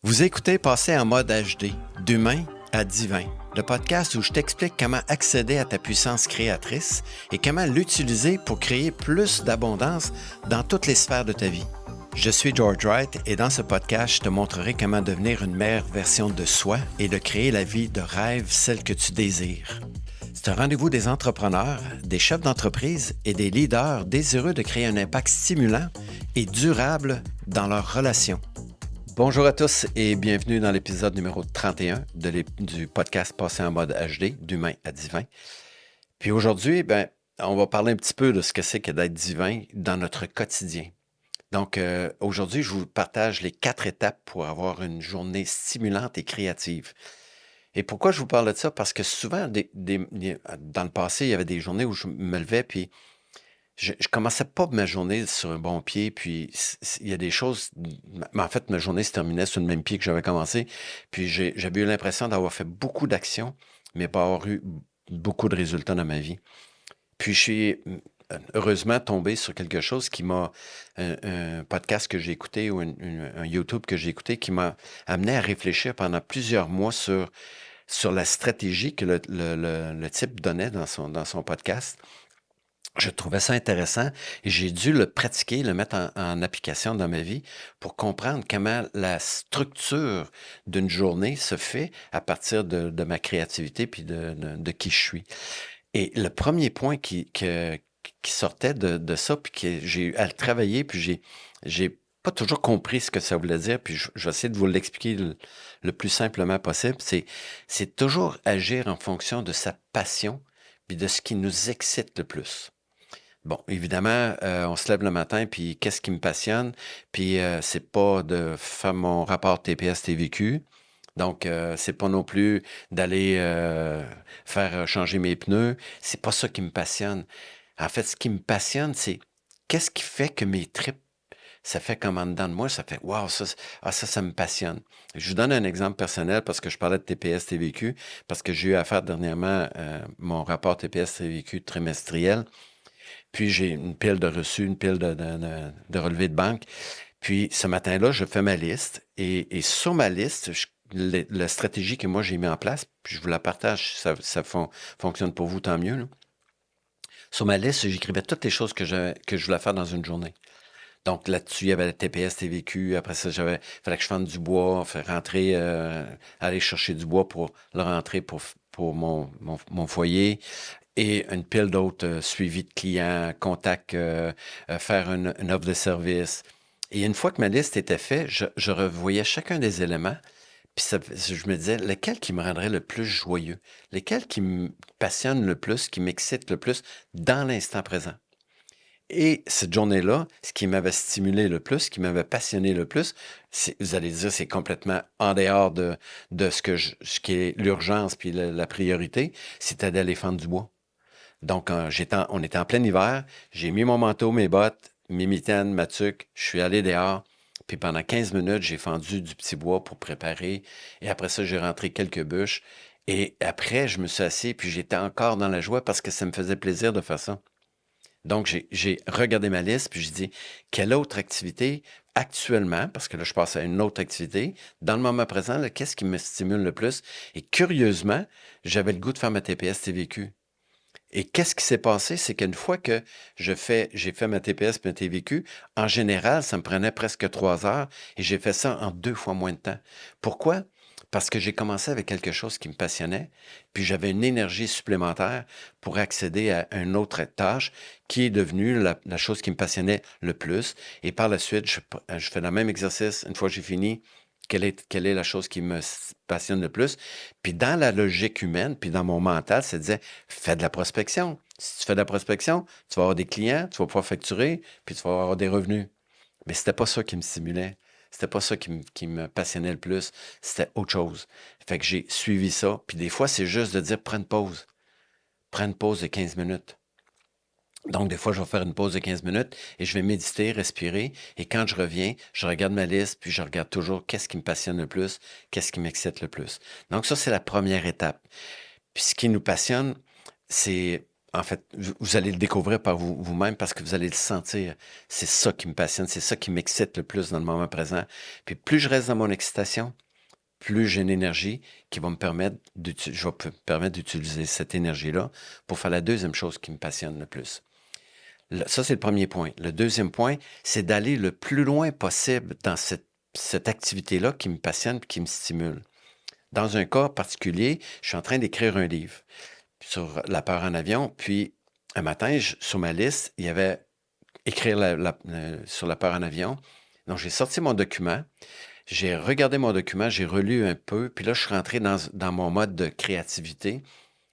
Vous écoutez Passer en mode HD, d'humain à divin, le podcast où je t'explique comment accéder à ta puissance créatrice et comment l'utiliser pour créer plus d'abondance dans toutes les sphères de ta vie. Je suis George Wright et dans ce podcast, je te montrerai comment devenir une meilleure version de soi et de créer la vie de rêve, celle que tu désires. C'est un rendez-vous des entrepreneurs, des chefs d'entreprise et des leaders désireux de créer un impact stimulant et durable dans leurs relations. Bonjour à tous et bienvenue dans l'épisode numéro 31 du podcast Passer en mode HD, d'humain à divin. Puis aujourd'hui, on va parler un petit peu de ce que c'est que d'être divin dans notre quotidien. Donc aujourd'hui, je vous partage les 4 étapes pour avoir une journée stimulante et créative. Et pourquoi je vous parle de ça? Parce que souvent, dans le passé, il y avait des journées où je me levais puis je commençais pas ma journée sur un bon pied, puis il y a des choses, mais en fait, ma journée se terminait sur le même pied que j'avais commencé, puis j'avais eu l'impression d'avoir fait beaucoup d'actions, mais pas avoir eu beaucoup de résultats dans ma vie. Puis je suis heureusement tombé sur quelque chose qui m'a, un podcast que j'ai écouté ou un YouTube que j'ai écouté qui m'a amené à réfléchir pendant plusieurs mois sur la stratégie que le type donnait dans son podcast. Je trouvais ça intéressant et j'ai dû le pratiquer, le mettre en application dans ma vie pour comprendre comment la structure d'une journée se fait à partir de ma créativité puis de qui je suis. Et le premier point qui sortait de ça, puis que j'ai eu à le travailler, puis j'ai pas toujours compris ce que ça voulait dire, puis je vais essayer de vous l'expliquer le plus simplement possible, c'est toujours agir en fonction de sa passion puis de ce qui nous excite le plus. Bon, évidemment, on se lève le matin, puis qu'est-ce qui me passionne? Puis c'est pas de faire mon rapport TPS-TVQ. Donc, c'est pas non plus d'aller faire changer mes pneus. C'est pas ça qui me passionne. En fait, ce qui me passionne, c'est qu'est-ce qui fait que mes tripes, ça fait comme en dedans de moi, ça fait waouh, ça me passionne. Je vous donne un exemple personnel parce que je parlais de TPS-TVQ, parce que j'ai eu à faire dernièrement mon rapport TPS-TVQ trimestriel. Puis j'ai une pile de reçus, une pile de relevés de banque. Puis ce matin-là, je fais ma liste et sur ma liste, la stratégie que moi j'ai mis en place, puis je vous la partage, ça fonctionne pour vous, tant mieux, là. Sur ma liste, j'écrivais toutes les choses que je voulais faire dans une journée. Donc là-dessus, il y avait la TPS, TVQ. Après ça, fallait que je fende du bois, faire rentrer, aller chercher du bois pour le rentrer pour mon foyer. Et une pile d'autres suivis de clients, contacts, faire une offre de service. Et une fois que ma liste était faite, je revoyais chacun des éléments, puis je me disais, lequel qui me rendrait le plus joyeux? Lequel qui me passionne le plus, qui m'excite le plus dans l'instant présent? Et cette journée-là, ce qui m'avait stimulé le plus, ce qui m'avait passionné le plus, vous allez dire, c'est complètement en dehors de ce qui est l'urgence puis la priorité, c'était d'aller fendre du bois. Donc, on était en plein hiver, j'ai mis mon manteau, mes bottes, mes mitaines, ma tuque, je suis allé dehors, puis pendant 15 minutes, j'ai fendu du petit bois pour préparer, et après ça, j'ai rentré quelques bûches, et après, je me suis assis, puis j'étais encore dans la joie parce que ça me faisait plaisir de faire ça. Donc, j'ai regardé ma liste, puis je dis, quelle autre activité actuellement, parce que là, je passe à une autre activité, dans le moment présent, là, qu'est-ce qui me stimule le plus? Et curieusement, j'avais le goût de faire ma TPS-TVQ. Et qu'est-ce qui s'est passé? C'est qu'une fois que j'ai fait ma TPS et ma TVQ, en général, ça me prenait presque 3 heures et j'ai fait ça en 2 fois moins de temps. Pourquoi? Parce que j'ai commencé avec quelque chose qui me passionnait, puis j'avais une énergie supplémentaire pour accéder à une autre tâche qui est devenue la chose qui me passionnait le plus. Et par la suite, je fais le même exercice. Une fois que j'ai fini, quelle est la chose qui me passionne le plus? Puis dans la logique humaine, puis dans mon mental, ça disait, fais de la prospection. Si tu fais de la prospection, tu vas avoir des clients, tu vas pouvoir facturer, puis tu vas avoir des revenus. Mais c'était pas ça qui me stimulait. C'était pas ça qui me passionnait le plus. C'était autre chose. Fait que j'ai suivi ça. Puis des fois, c'est juste de dire, prends une pause. Prends une pause de 15 minutes. Donc, des fois, je vais faire une pause de 15 minutes et je vais méditer, respirer. Et quand je reviens, je regarde ma liste, puis je regarde toujours qu'est-ce qui me passionne le plus, qu'est-ce qui m'excite le plus. Donc, ça, c'est la première étape. Puis ce qui nous passionne, c'est En fait, vous allez le découvrir par vous-même parce que vous allez le sentir. C'est ça qui me passionne, c'est ça qui m'excite le plus dans le moment présent. Puis plus je reste dans mon excitation, plus j'ai une énergie qui va me permettre d'utiliser cette énergie-là pour faire la deuxième chose qui me passionne le plus. Ça, c'est le premier point. Le deuxième point, c'est d'aller le plus loin possible dans cette activité-là qui me passionne et qui me stimule. Dans un cas particulier, je suis en train d'écrire un livre sur la peur en avion, puis un matin, sur ma liste, il y avait écrire sur la peur en avion. Donc, j'ai sorti mon document, j'ai regardé mon document, j'ai relu un peu, puis là, je suis rentré dans mon mode de créativité.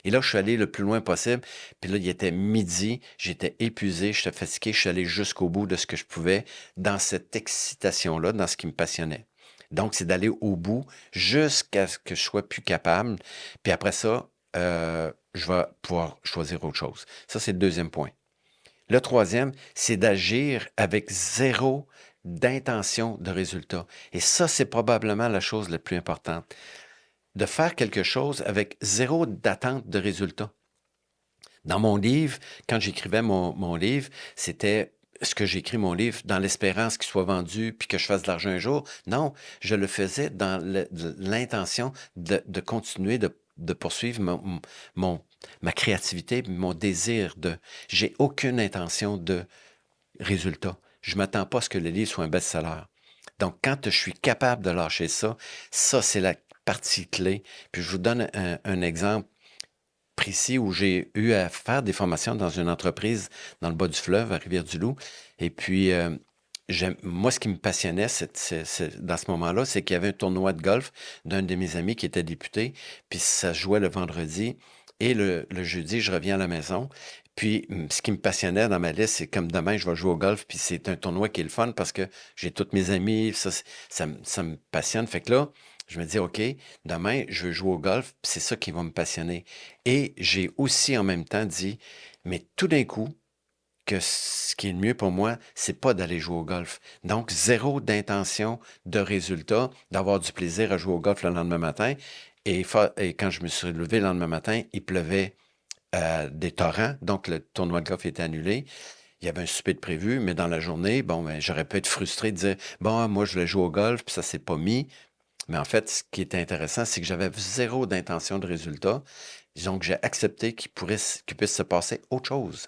Et là, je suis allé le plus loin possible. Puis là, il était midi, j'étais épuisé, j'étais fatigué, je suis allé jusqu'au bout de ce que je pouvais dans cette excitation-là, dans ce qui me passionnait. Donc, c'est d'aller au bout jusqu'à ce que je sois plus capable. Puis après ça, je vais pouvoir choisir autre chose. Ça, c'est le deuxième point. Le troisième, c'est d'agir avec zéro d'intention de résultat. Et ça, c'est probablement la chose la plus importante. De faire quelque chose avec zéro d'attente de résultat. Dans mon livre, quand j'écrivais mon livre, c'était ce que j'écris mon livre dans l'espérance qu'il soit vendu puis que je fasse de l'argent un jour. Non, je le faisais dans l'intention de continuer de poursuivre ma créativité, mon désir de... J'ai aucune intention de résultat. Je ne m'attends pas à ce que le livre soit un best-seller. Donc, quand je suis capable de lâcher ça, ça, c'est la partie clé. Puis, je vous donne un exemple précis où j'ai eu à faire des formations dans une entreprise dans le bas du fleuve, à Rivière-du-Loup. Et puis, moi, ce qui me passionnait dans ce moment-là, c'est qu'il y avait un tournoi de golf d'un de mes amis qui était député, puis ça jouait le vendredi. Et le jeudi, je reviens à la maison. Puis, ce qui me passionnait dans ma liste, c'est comme demain, je vais jouer au golf, puis c'est un tournoi qui est le fun parce que j'ai tous mes amis, ça me passionne. Fait que là, je me dis, OK, demain, je veux jouer au golf, puis c'est ça qui va me passionner. Et j'ai aussi en même temps dit, mais tout d'un coup, que ce qui est le mieux pour moi, c'est pas d'aller jouer au golf. Donc, zéro d'intention de résultat, d'avoir du plaisir à jouer au golf le lendemain matin. Et quand je me suis levé le lendemain matin, il pleuvait des torrents, donc le tournoi de golf était annulé. Il y avait un souper de prévu, mais dans la journée, bon, ben, j'aurais pu être frustré de dire, bon, moi, je voulais jouer au golf, puis ça s'est pas mis. Mais en fait, ce qui était intéressant, c'est que j'avais zéro d'intention de résultat. Donc, j'ai accepté qu'il puisse se passer autre chose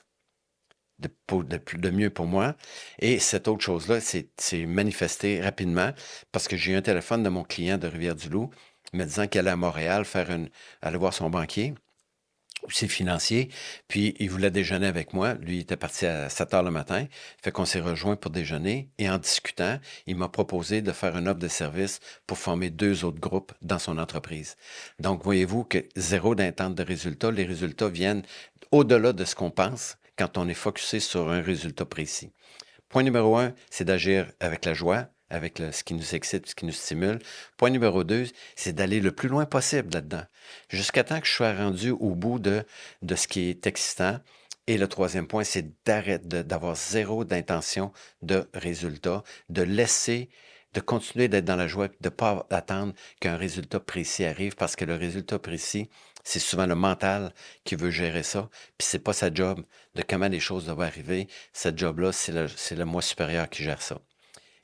de mieux pour moi. Et cette autre chose-là, c'est manifesté rapidement parce que j'ai eu un téléphone de mon client de Rivière-du-Loup me disant qu'il allait à Montréal aller voir son banquier ou ses financiers, puis il voulait déjeuner avec moi. Lui, il était parti à 7 heures le matin. Fait qu'on s'est rejoint pour déjeuner. Et en discutant, il m'a proposé de faire une offre de service pour former 2 autres groupes dans son entreprise. Donc, voyez-vous que zéro d'intente de résultat. Les résultats viennent au-delà de ce qu'on pense quand on est focusé sur un résultat précis. Point numéro 1, c'est d'agir avec la joie, avec ce qui nous excite, ce qui nous stimule. Point numéro 2, c'est d'aller le plus loin possible là-dedans, jusqu'à temps que je sois rendu au bout de ce qui est excitant. Et le troisième point, c'est d'avoir zéro d'intention de résultat, de continuer d'être dans la joie, de ne pas attendre qu'un résultat précis arrive, parce que le résultat précis, c'est souvent le mental qui veut gérer ça, puis c'est pas sa job de comment les choses doivent arriver. Cette job-là, c'est le moi supérieur qui gère ça.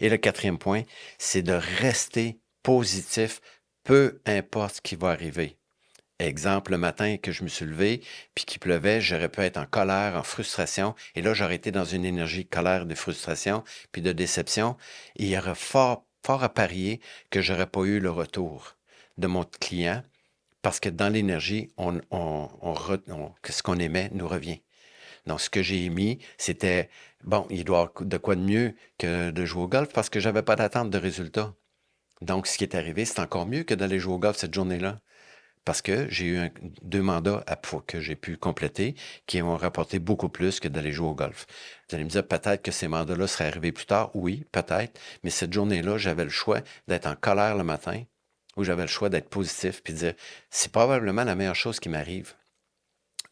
Et le quatrième point, c'est de rester positif, peu importe ce qui va arriver. Exemple, le matin que je me suis levé, puis qu'il pleuvait, j'aurais pu être en colère, en frustration, et là, j'aurais été dans une énergie de colère, de frustration, puis de déception, et il y aurait fort, fort à parier que j'aurais pas eu le retour de mon client, parce que dans l'énergie, que ce qu'on aimait nous revient. Donc, ce que j'ai émis, c'était, bon, il doit y avoir de quoi de mieux que de jouer au golf parce que j'avais pas d'attente de résultat. Donc, ce qui est arrivé, c'est encore mieux que d'aller jouer au golf cette journée-là. Parce que j'ai eu 2 mandats que j'ai pu compléter qui ont rapporté beaucoup plus que d'aller jouer au golf. Vous allez me dire, peut-être que ces mandats-là seraient arrivés plus tard. Oui, peut-être. Mais cette journée-là, j'avais le choix d'être en colère le matin ou j'avais le choix d'être positif puis de dire, c'est probablement la meilleure chose qui m'arrive.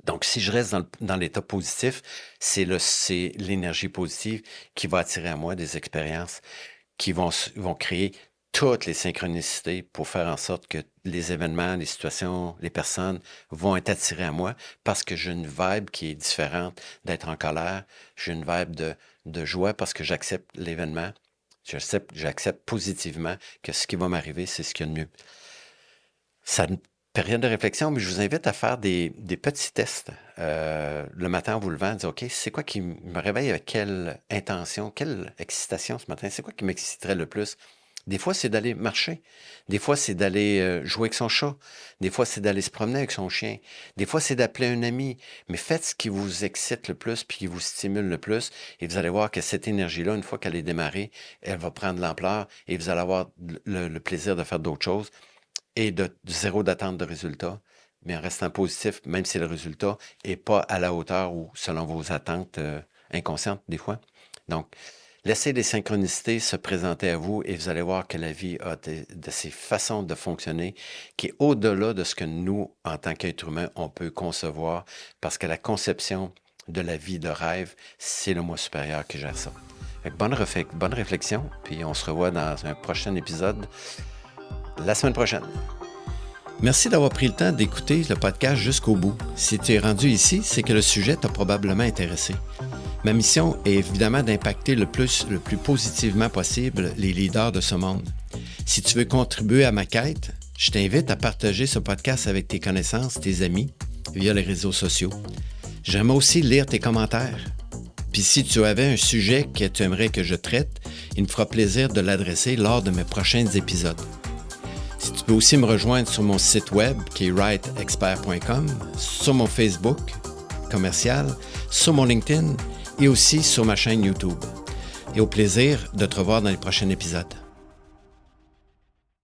Donc, si je reste dans l'état positif, c'est l'énergie positive qui va attirer à moi des expériences qui vont créer toutes les synchronicités pour faire en sorte que les événements, les situations, les personnes vont être attirées à moi parce que j'ai une vibe qui est différente d'être en colère. J'ai une vibe de joie parce que j'accepte l'événement. J'accepte positivement que ce qui va m'arriver, c'est ce qu'il y a de mieux. Ça une période de réflexion, mais je vous invite à faire des petits tests. Le matin en vous levant, dire OK, c'est quoi qui me réveille avec quelle intention, quelle excitation ce matin? C'est quoi qui m'exciterait le plus? Des fois, c'est d'aller marcher. Des fois, c'est d'aller jouer avec son chat. Des fois, c'est d'aller se promener avec son chien. Des fois, c'est d'appeler un ami. Mais faites ce qui vous excite le plus puis qui vous stimule le plus. Et vous allez voir que cette énergie-là, une fois qu'elle est démarrée, elle va prendre de l'ampleur et vous allez avoir le plaisir de faire d'autres choses et de zéro d'attente de résultat, mais en restant positif, même si le résultat n'est pas à la hauteur ou selon vos attentes inconscientes des fois. Donc, laissez les synchronicités se présenter à vous et vous allez voir que la vie a de ces façons de fonctionner qui est au-delà de ce que nous, en tant qu'être humain, on peut concevoir parce que la conception de la vie de rêve, c'est le moi supérieur qui gère ça. Bonne réflexion, puis on se revoit dans un prochain épisode la semaine prochaine. Merci d'avoir pris le temps d'écouter le podcast jusqu'au bout. Si tu es rendu ici, c'est que le sujet t'a probablement intéressé. Ma mission est évidemment d'impacter le plus positivement possible les leaders de ce monde. Si tu veux contribuer à ma quête, je t'invite à partager ce podcast avec tes connaissances, tes amis, via les réseaux sociaux. J'aimerais aussi lire tes commentaires. Puis si tu avais un sujet que tu aimerais que je traite, il me fera plaisir de l'adresser lors de mes prochains épisodes. Si tu peux aussi me rejoindre sur mon site web qui est writeexpert.com, sur mon Facebook commercial, sur mon LinkedIn et aussi sur ma chaîne YouTube. Et au plaisir de te revoir dans les prochains épisodes.